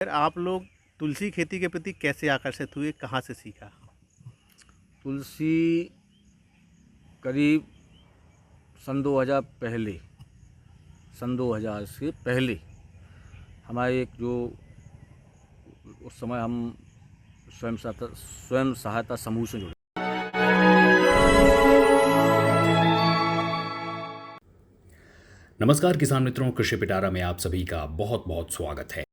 फिर आप लोग तुलसी खेती के प्रति कैसे आकर्षित हुए, कहाँ से सीखा? तुलसी करीब सन 2000 से पहले हमारे एक जो उस समय हम स्वयं सहायता समूह से जुड़े। नमस्कार किसान मित्रों, कृषि पिटारा में आप सभी का बहुत बहुत स्वागत है।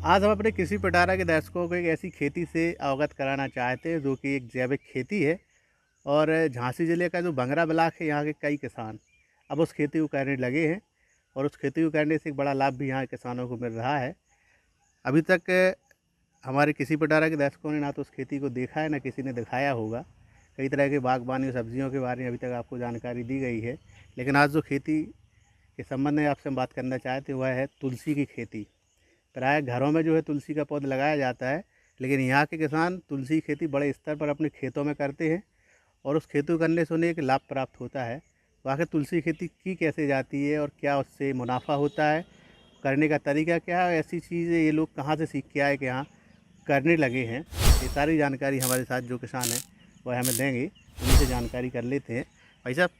आज हम अपने कृषि पिटारा के दर्शकों को एक ऐसी खेती से अवगत कराना चाहते हैं जो कि एक जैविक खेती है। और झांसी ज़िले का जो बंगरा ब्लॉक है, यहाँ के कई किसान अब उस खेती को करने लगे हैं और उस खेती को करने से एक बड़ा लाभ भी यहाँ किसानों को मिल रहा है। अभी तक हमारे कृषि पिटारा के दर्शकों ने ना तो उस खेती को देखा है, ना किसी ने दिखाया होगा। कई तरह के बागबानी और सब्जियों के बारे में अभी तक आपको जानकारी दी गई है, लेकिन आज जो खेती के संबंध में आपसे हम बात करना चाहते हैं वह है तुलसी की खेती। प्रायः घरों में जो है तुलसी का पौधा लगाया जाता है, लेकिन यहाँ के किसान तुलसी की खेती बड़े स्तर पर अपने खेतों में करते हैं और उस खेती को करने से उन्हें एक लाभ प्राप्त होता है। तो आखिर तुलसी खेती की कैसे जाती है और क्या उससे मुनाफा होता है, करने का तरीका क्या है, ऐसी चीज़ें ये लोग कहाँ से सीख के आए कि यहाँ करने लगे हैं, ये सारी जानकारी हमारे साथ जो किसान हैं वह हमें देंगे। उनसे जानकारी कर लेते हैं। भाई साहब,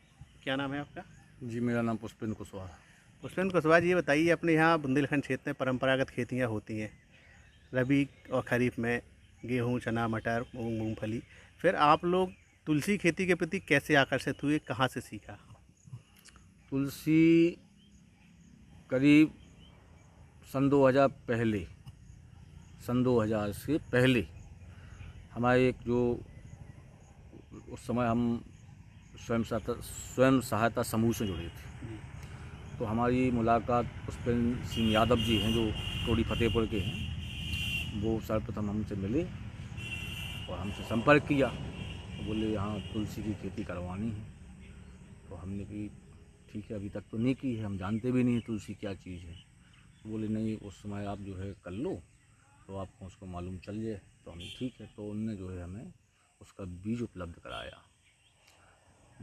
क्या नाम है आपका? जी, मेरा नाम पुष्पेंद्र कुशवाहा। पुष्पेंद्र कुशवाहा जी, ये बताइए, अपने यहाँ बुंदेलखंड क्षेत्र में परंपरागत खेतियाँ होती हैं रबी और खरीफ में, गेहूँ, चना, मटर, मूंग, मूंगफली। फिर आप लोग तुलसी खेती के प्रति कैसे आकर्षित हुए, कहाँ से सीखा? तुलसी करीब सन 2000 से पहले हमारे एक जो उस समय हम स्वयं सहायता समूह से जुड़े थे। तो हमारी मुलाकात पुष्पेंद्र सिंह यादव जी हैं, जो टोडी फतेहपुर के हैं। वो सर्वप्रथम हमसे मिले और हमसे संपर्क किया। तो बोले यहाँ तुलसी की खेती करवानी है। तो हमने भी ठीक है, अभी तक तो नहीं की है, हम जानते भी नहीं तुलसी क्या चीज़ है। तो बोले नहीं, उस समय आप जो है कर लो तो आपको उसको मालूम चल जाए। तो हमने ठीक है, तो उनने जो है हमें उसका बीज उपलब्ध कराया।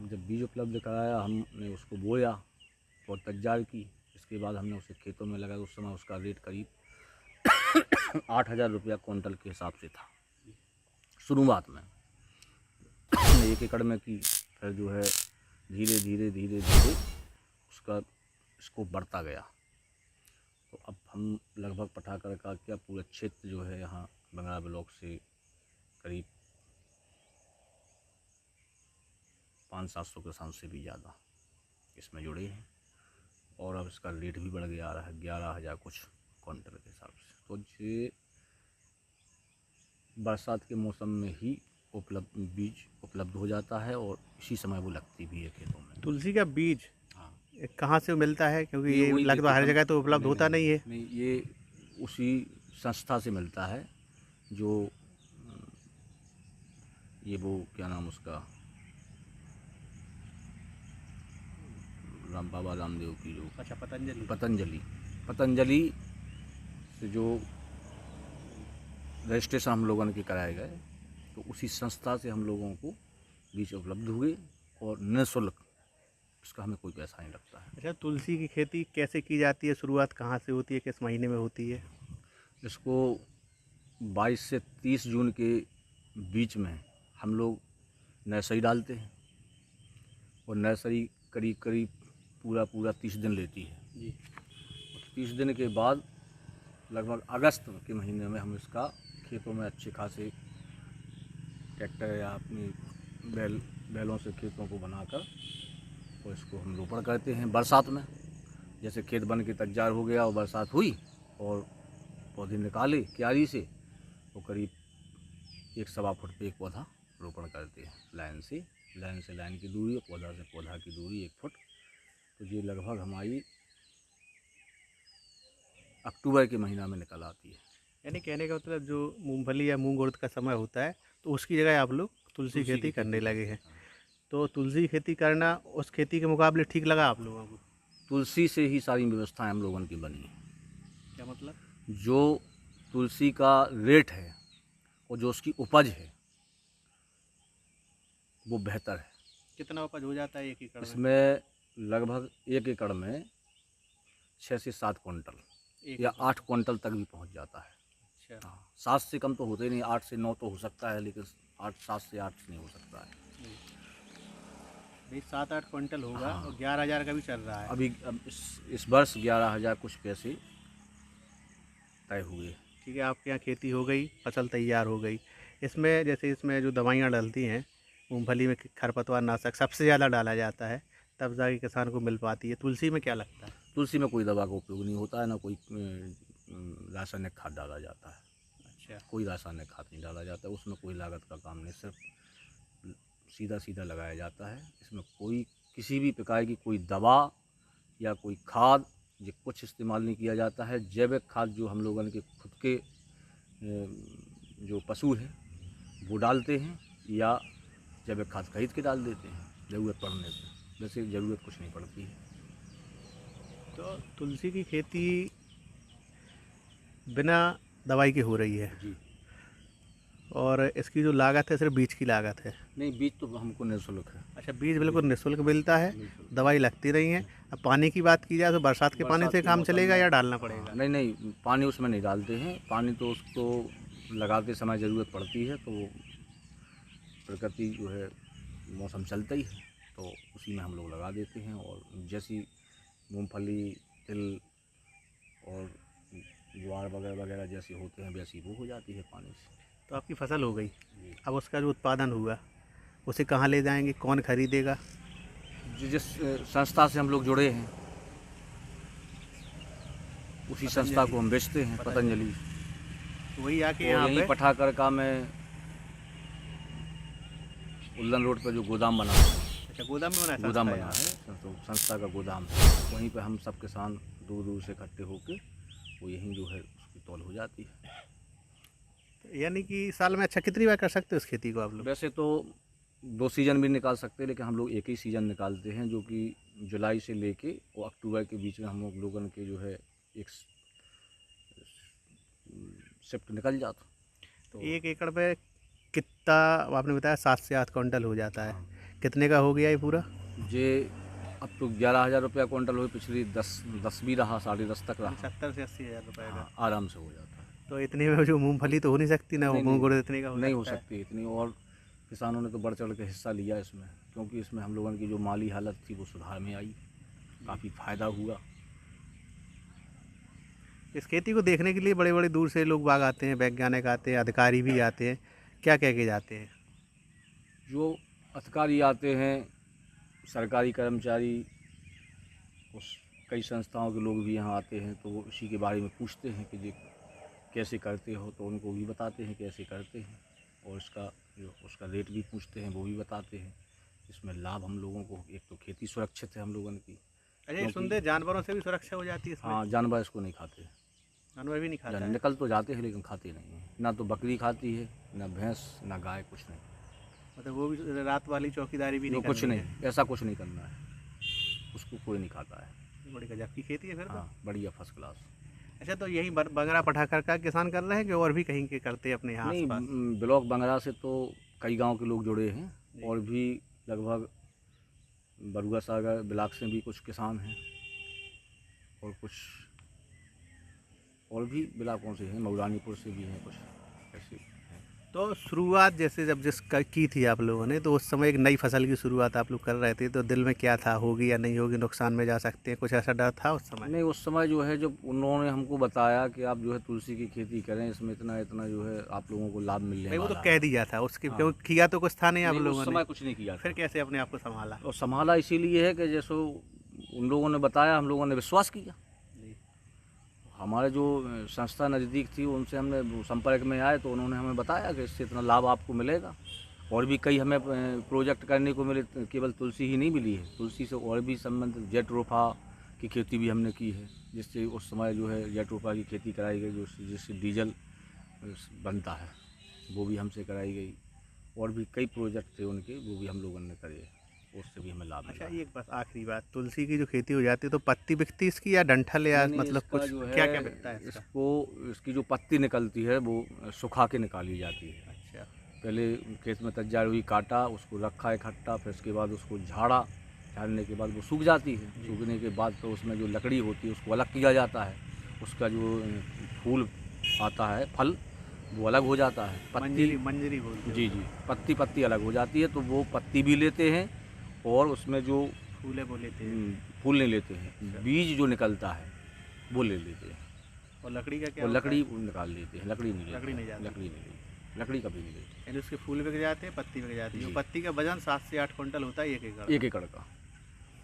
जब बीज उपलब्ध कराया, हमने उसको बोया और तैयार की। इसके बाद हमने उसे खेतों में लगाया। उस समय उसका रेट करीब 8,000 रुपया क्विंटल के हिसाब से था शुरुआत में। हमने 1 एकड़ में की। फिर जो है धीरे धीरे उसका स्कोप बढ़ता गया। तो अब हम लगभग पटाकर का क्या पूरा क्षेत्र जो है यहाँ बंगरा ब्लॉक से करीब 500-700 किसान से भी ज़्यादा इसमें जुड़े हैं। और अब इसका रेट भी बढ़ गया आ रहा है 11,000 कुछ क्विंटल के हिसाब से। तो ये बरसात के मौसम में ही बीज उपलब्ध हो जाता है और इसी समय वो लगती भी है खेतों में। तुलसी का बीज हाँ, कहाँ से मिलता है, क्योंकि ये वही लगभग देखिए हर जगह तो उपलब्ध होता नहीं है? नहीं, ये उसी संस्था से मिलता है जो ये वो क्या नाम उसका, बाबा रामदेव की जो अच्छा, पतंजलि से जो रजिस्ट्रेशन हम लोगों ने कराए गए। तो उसी संस्था से हम लोगों को बीज उपलब्ध हुए और निःशुल्क, इसका हमें कोई पैसा नहीं लगता है। अच्छा, तुलसी की खेती कैसे की जाती है, शुरुआत कहाँ से होती है, किस महीने में होती है? इसको 22 से 30 जून के बीच में हम लोग नर्सरी डालते हैं और नर्सरी करीब करीब पूरा 30 दिन लेती है जी। 30 दिन के बाद लगभग अगस्त के महीने में हम इसका खेतों में अच्छे खासे ट्रैक्टर या अपनी बैलों से खेतों को बनाकर और इसको हम रोपण करते हैं बरसात में। जैसे खेत बन के तैयार हो गया और बरसात हुई और पौधे निकाले क्यारी से, तो करीब 1 सवा फुट पे एक पौधा रोपण करते हैं। लाइन से लाइन की दूरी और पौधा से पौधा की दूरी 1 फुट। तो ये लगभग हमारी अक्टूबर के महीना में निकल आती है। यानी कहने का मतलब, जो मूंगफली या मूंग उड़द का समय होता है तो उसकी जगह आप लोग तुलसी तुलसी खेती की करने खेती लगे करते हैं। हैं। तो तुलसी खेती करना उस खेती के मुकाबले ठीक लगा आप लोगों को? तुलसी से ही सारी व्यवस्थाएं हम लोगों की बनी है। क्या मतलब? जो तुलसी का रेट है और जो उसकी उपज है वो बेहतर है। कितना उपज हो जाता है 1 एकड़ में? इसमें लगभग 1 एकड़ में 6 से 7 क्विंटल। या 8 क्विंटल तक भी पहुंच जाता है। अच्छा। हाँ, 7 से कम तो होते ही नहीं, 8 से 9 तो हो सकता है, लेकिन 7 से 8 नहीं हो सकता है। भाई 7-8 क्विंटल होगा हाँ। और 11,000 का भी चल रहा है। अभी अब इस वर्ष 11,000 कुछ पैसे तय हुए। ठीक है, आपके यहाँ खेती हो गई, फसल तैयार हो गई। इसमें जैसे इसमें जो दवाइयाँ डलती हैं, मूंगफली में खरपतवार नाशक सबसे ज़्यादा डाला जाता है, तब जाके किसान को मिल पाती है। तुलसी में क्या लगता है? तुलसी में कोई दवा का उपयोग नहीं होता है, ना कोई रासायनिक खाद डाला जाता है। अच्छा। कोई रासायनिक खाद नहीं डाला जाता है, उसमें कोई लागत का काम नहीं, सिर्फ सीधा सीधा लगाया जाता है। इसमें कोई किसी भी प्रकार की कोई दवा या कोई खाद ये कुछ इस्तेमाल नहीं किया जाता है। जैविक खाद जो हम लोगों के खुद के जो पशु हैं वो डालते हैं, या जैविक खाद खरीद के डाल देते हैं ज़रूरत पड़ने पे। वैसे ज़रूरत कुछ नहीं पड़ती है। तो तुलसी की खेती बिना दवाई के हो रही है, जी और इसकी जो लागत है सिर्फ बीज की लागत है। नहीं, बीज तो हमको निःशुल्क है। अच्छा, बीज बिल्कुल निःशुल्क मिलता है, निःशुल्क। दवाई लगती नहीं है। अब पानी की बात की जाए तो बरसात के पानी बरसात से के काम मौसम चलेगा में- या डालना पड़ेगा? नहीं नहीं, पानी उसमें नहीं डालते हैं। पानी तो उसको लगाते समय ज़रूरत पड़ती है, तो वो प्रकृति जो है मौसम चलता ही है, तो उसी में हम लोग लगा देते हैं। और जैसी मूंगफली, तिल और ज्वार वगैरह वगैरह जैसे होते हैं वैसी वो हो जाती है पानी से। तो आपकी फसल हो गई, जी। अब उसका जो उत्पादन हुआ उसे कहाँ ले जाएंगे, कौन खरीदेगा? जिस संस्था से हम लोग जुड़े हैं उसी संस्था को हम बेचते हैं, पतंजलि। वही आके और यहाँ यहीं पे पठाकरका में उल्लन रोड पर जो गोदाम बना है, अच्छा, गोदाम में बना है गोदाम संस्था बना यहाँ? है, तो संस्था का गोदाम है। वहीं पे हम सब किसान दूर दूर से इकट्ठे होके वो यहीं जो है उसकी तौल हो जाती है। यानी कि साल में अच्छा कितनी बार कर सकते हो इस खेती को आप लोग? वैसे तो 2 सीज़न भी निकाल सकते हैं, लेकिन हम लोग एक ही सीज़न निकालते हैं, जो कि जुलाई से लेके और अक्टूबर के बीच में हम लोगों के जो है एक शिफ्ट निकल जाता। तो 1 एकड़ पे कितना आपने बताया? 7 से 8 क्विंटल हो जाता है। हाँ, कितने का हो गया ये पूरा? ये अब तो 11,000 रुपया क्विंटल हो, पिछली 10 भी रहा, 10.5 तक रहा। 70 से 80 हज़ार रुपये का। हाँ, आराम से हो जाता है। तो इतने में जो मूंगफली तो हो नहीं सकती ना, नहीं, मूंग उड़द इतने का नहीं हो सकता है? सकती इतनी। और किसानों ने तो बढ़ चढ़ के हिस्सा लिया इसमें, क्योंकि इसमें हम लोगों की जो माली हालत थी वो सुधार में आई, काफ़ी फ़ायदा हुआ। इस खेती को देखने के लिए बड़े बड़े दूर से लोग बाग आते हैं, वैज्ञानिक आते हैं, अधिकारी भी आते हैं, क्या कह के जाते हैं? जो अधिकारी आते हैं, सरकारी कर्मचारी, उस कई संस्थाओं के लोग भी यहाँ आते हैं, तो वो इसी के बारे में पूछते हैं कि ये कैसे करते हो, तो उनको भी बताते हैं कैसे करते हैं। और उसका रेट भी पूछते हैं, वो भी बताते हैं। इसमें लाभ हम लोगों को, एक तो खेती सुरक्षित है हम लोगों की। अच्छा, ये सुनते जानवरों से भी सुरक्षा हो जाती है इसमें? हाँ, जानवर इसको नहीं खाते। जानवर भी नहीं खाता है? निकल तो जाते हैं लेकिन खाते नहीं हैं। ना तो बकरी खाती है, ना भैंस, ना गाय, कुछ नहीं। मतलब वो भी रात वाली चौकीदारी भी वो नहीं कुछ करनी नहीं, ऐसा कुछ नहीं करना है, उसको कोई नहीं खाता है। है? बड़ी गजब की खेती है फिर तो। हाँ, बढ़िया, फर्स्ट क्लास। अच्छा, तो यही बंगरा पठाकर का किसान कर रहे हैं कि और भी कहीं के करते हैं अपने यहाँ नहीं, आसपास? ब्लॉक बंगरा से तो कई गांव के लोग जुड़े हैं, जी। और भी लगभग बरुआ सागर ब्लॉक से भी कुछ किसान हैं, और कुछ और भी ब्लॉकों से हैं, मऊरानीपुर से भी हैं कुछ ऐसे हैं। तो शुरुआत जैसे जब की थी आप लोगों ने, तो उस समय एक नई फसल की शुरुआत आप लोग कर रहे थे, तो दिल में क्या था, होगी या नहीं होगी, नुकसान में जा सकते हैं, कुछ ऐसा डर था उस समय? नहीं, उस समय जो है जब उन्होंने हमको बताया कि आप जो है तुलसी की खेती करें, इसमें इतना इतना जो है आप लोगों को लाभ मिलने नहीं, वो तो वाला कह है। दिया था उसके, हाँ। क्योंकि किया तो कुछ था नहीं आप नहीं, लोगों उस ने। समय कुछ नहीं किया फिर था। कैसे अपने आप को संभाला? और संभाला इसीलिए है कि जैसे उन लोगों ने बताया, हम लोगों ने विश्वास किया। जी। हमारे जो संस्था नज़दीक थी उनसे हमने संपर्क में आए, तो उन्होंने हमें बताया कि इससे इतना लाभ आपको मिलेगा। और भी कई हमें प्रोजेक्ट करने को मिले, केवल तुलसी ही नहीं मिली है, तुलसी से और भी संबंधित जेट्रोफा की खेती भी हमने की है, जिससे उस समय जो है जेट्रोफा की खेती कराई गई, जिससे डीजल बनता है, वो भी हमसे कराई गई। और भी कई प्रोजेक्ट थे उनके, वो भी हम लोगों ने करे, उससे भी हमें लाभ अच्छा, मिला। एक बस आखिरी बात, तुलसी की जो खेती हो जाती है तो पत्ती बिकती इसकी या डंठल या नहीं, मतलब इसका कुछ जो है, क्या क्या बिकता है इसका? इसकी जो पत्ती निकलती है वो सुखा के निकाली जाती है। अच्छा। पहले खेत में तैयार हुई, काटा, उसको रखा इकट्ठा, फिर उसके बाद उसको झाड़ने के बाद वो सूख जाती है। सूखने के बाद तो उसमें जो लकड़ी होती है उसको अलग किया जाता है, उसका जो फूल आता है, फल, वो अलग हो जाता है। पत्ती, मंजरी बोलते हैं। जी जी, पत्ती अलग हो जाती है, तो वो पत्ती भी लेते हैं और उसमें जो फूल है वो लेते हैं। फूल नहीं लेते हैं, बीज जो निकलता है वो ले लेते हैं। और लकड़ी का क्या और होता लकड़ी है? वो निकाल लेते हैं, लकड़ी नहीं लेते, लकड़ी नहीं जाती। लकड़ी कभी नहीं लेते। यानी उसके फूल बिक जाते हैं, पत्ती बिक जाती है। जी। वो पत्ती का वजन 7 से 8 क्विंटल होता है 1 एकड़। 1 एकड़ का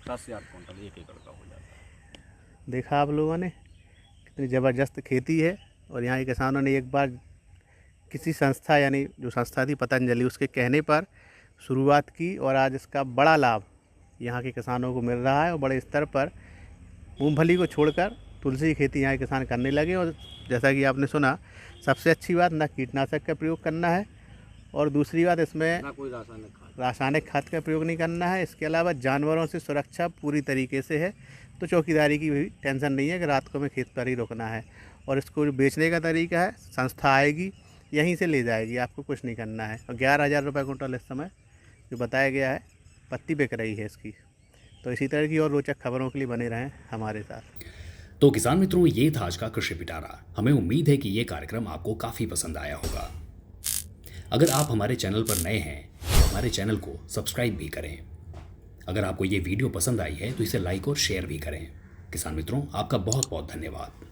7 से 8 क्विंटल 1 एकड़ का हो जाता है। देखा आप लोगों ने कितनी ज़बरदस्त खेती है। और यहाँ के किसानों ने एक बार किसी संस्था, यानी जो संस्था थी पतंजलि, उसके कहने पर शुरुआत की और आज इसका बड़ा लाभ यहाँ के किसानों को मिल रहा है। और बड़े स्तर पर मूंगफली को छोड़कर तुलसी की खेती यहाँ के किसान करने लगे। और जैसा कि आपने सुना, सबसे अच्छी बात ना कीटनाशक का प्रयोग करना है और दूसरी बात इसमें ना कोई रासायनिक खाद का प्रयोग नहीं करना है। इसके अलावा जानवरों से सुरक्षा पूरी तरीके से है, तो चौकीदारी की भी टेंशन नहीं है कि रात को हमें खेत पर ही रुकना है। और इसको जो बेचने का तरीका है, संस्था आएगी यहीं से ले जाएगी, आपको कुछ नहीं करना है। और 11,000 रुपये कुंटल इस समय जो बताया गया है पत्ती बिक रही है इसकी। तो इसी तरह की और रोचक खबरों के लिए बने रहें हमारे साथ। तो किसान मित्रों, ये था आज का कृषि पिटारा। हमें उम्मीद है कि ये कार्यक्रम आपको काफ़ी पसंद आया होगा। अगर आप हमारे चैनल पर नए हैं तो हमारे चैनल को सब्सक्राइब भी करें। अगर आपको ये वीडियो पसंद आई है तो इसे लाइक और शेयर भी करें। किसान मित्रों, आपका बहुत बहुत धन्यवाद।